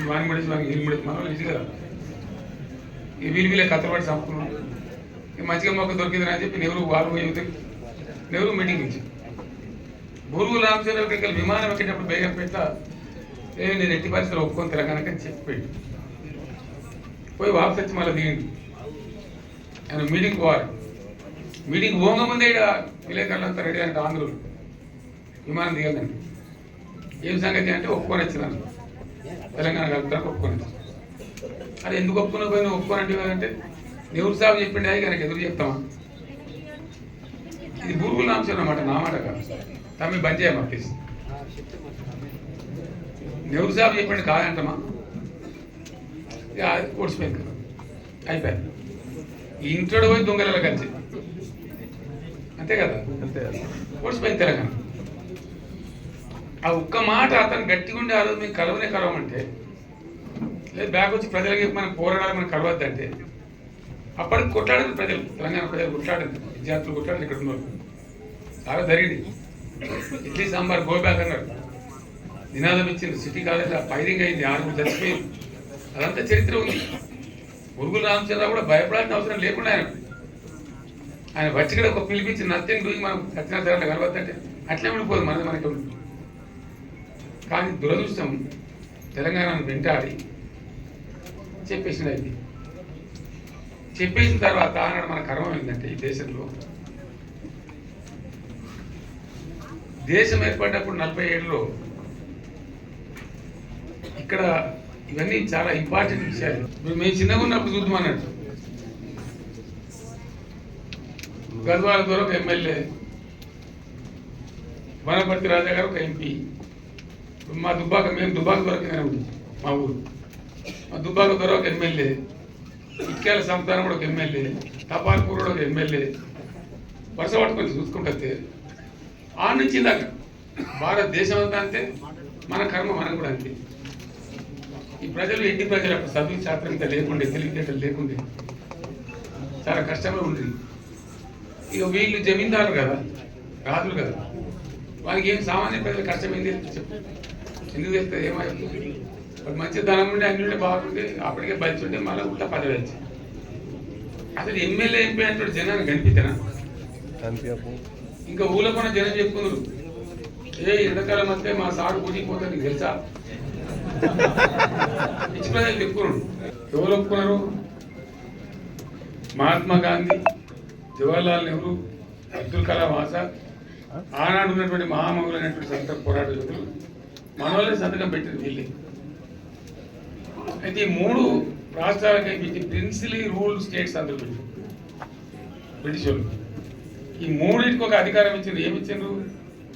వాని ముడిచి వానికి వీళ్ళు ముడిచి మనం ఇది కదా ఈ వీళ్ళే కథపడి చంపుకున్నాడు. మంచిగా మొక్క దొరికిందని అని చెప్పి నెహ్రూ వాళ్ళు పోయి నెహ్రూ మీటింగ్ ఇచ్చి బూరుగు రామచంద్ర విమానం ఎక్కేటప్పుడు బేగం పెట్ట నేను ఎట్టి పరిస్థితులు ఒప్పుకొని తెలంగాణకి అని చెప్పి పోయి వాపస్ వచ్చి మళ్ళీ దిగింది. ఆయన మీటింగ్ పోవాలి. మీటింగ్ పోగా ముందే ఇక్కడ విలేకరులంతా రెడీ అంటే ఆంధ్రులు విమానం దిగదండి. ఏం సంగతి అంటే ఒప్పుకొని వచ్చినాను తెలంగాణ కలుపుతానికి ఒప్పుకొని వచ్చి. అది ఎందుకు ఒప్పుకున్న పోయినా ఒప్పుకోనంటే అంటే నెహ్రూ సాబ్ చెప్పిండే ఆయనకి ఎదురు చెప్తామా? ఇది బూరుగుల నాంశం అన్నమాట, నా మాట కాదు. తమ్మి బంద్ చేయమా ప్లీజ్. నెహ్రూ సాబ్ చెప్పిండి కాదంటమా? ఇక ఓడిచిపోయింది, అయిపోయింది. ఈ ఇంట్లో పోయి దొంగలలో కలిసి అంతే కదా, ఓడిచిపోయింది తెలంగాణ. ఆ ఒక్క మాట అతను గట్టిగా ఉండి ఆ రోజు మేము కలవమంటే లేదు బ్యాక్ వచ్చి ప్రజలకి మనం పోరాడాలి, మనం కలవద్దంటే అప్పటికి కొట్లాడింది ప్రజలు, తెలంగాణ ప్రజలు కొట్లాడింది, విద్యార్థులు కొట్లాడింది. ఇక్కడ ఉన్నారు చాలా జరిగింది. ఇడ్లీ సాంబార్ గో బ్యాక్ అన్నారు, నినాదం ఇచ్చింది. సిటీ కాలేజ్ ఫైరింగ్ అయింది, 6 చచ్చిపోయింది. అదంతా చరిత్ర ఉంది. బూరుగుల రామచంద్ర కూడా భయపడాల్సిన అవసరం లేకుండా ఆయన వచ్చి కూడా ఒక పిలిపించి నథింగ్ డూయింగ్ మనం సత్యనారాయణ కలవద్దంటే అట్లే ఉండిపోదు మనకి ఉంటుంది. కానీ దురదృష్టం తెలంగాణను వెంటాడి చెప్పేసింది. అది చెప్పేసిన తర్వాత ఆనాడు మన కర్మ ఏంటంటే ఈ దేశంలో దేశం ఏర్పడినప్పుడు 47లో ఇక్కడ ఇవన్నీ చాలా ఇంపార్టెంట్ విషయాలు. మేము చిన్నగా ఉన్నప్పుడు చూద్దాం అన్నట్టు గద్వాల ద్వారా ఒక ఎమ్మెల్యే, వనపర్తి రాజా గారు ఒక ఎంపీ, మా మేము దుబ్బాక దొరకగానే ఉంది మా ఊరు. మా దుబ్బాక ద్వారా ఒక ఎమ్మెల్యే, ఇటుకేల సంస్థానం కూడా ఒక ఎమ్మెల్యే, తపాల్పూర్ కూడా ఒక ఎమ్మెల్యే, వరుస పట్టుకొని చూసుకుంటే ఆ నుంచి దాకా భారతదేశం అంతా అంతే, మన కర్మ మనకు కూడా అంతే. ఈ ప్రజలు ఎన్ని ప్రజలు అప్పుడు చదువు శాస్త్రం ఇంత లేకుండే, తెలివితేటలు లేకుండే, చాలా కష్టంగా ఉండేది. ఇక వీళ్ళు జమీందారులు కదా, రాజులు కదా, వాళ్ళకి ఏం సామాన్య ప్రజలు కష్టమైంది చెప్పు, ఎందుకు చెప్తే ఏమైంది? మంచి ధనం ఉండే అన్ని ఉండే బాగుండే, అప్పటికే బలిచి ఉండే, మళ్ళీ ఉల్టా పదవి వచ్చి అసలు ఎమ్మెల్యే ఎంపీ అంటే జనాన్ని కనిపించనా? ఇంకా ఊళ్ళో కూడా జనం చెప్పుకున్నారు, ఎండాకాలం వస్తే మా సాగు కూలిపోతే నీకు తెలుసా? పిచ్చి ప్రజలు చెప్పుకున్నాడు. ఎవరు ఒప్పుకున్నారు? మహాత్మా గాంధీ, జవహర్లాల్ నెహ్రూ, అబ్దుల్ కలాం ఆజాద్, ఆనాడు ఉన్నటువంటి మహామహులైనటువంటి సంత పోరాట యోధులు మనోళ్ళే సంతకం పెట్టింది వీళ్ళే. అయితే ఈ 3 రాష్ట్రాలకి ప్రిన్సిలీ రూల్డ్ స్టేట్స్ అందరూ పెట్టారు బ్రిటిష్ వాళ్ళు. ఈ 3టికి ఒక అధికారం ఇచ్చిండ్రు. ఏమిచ్చిండ్రు?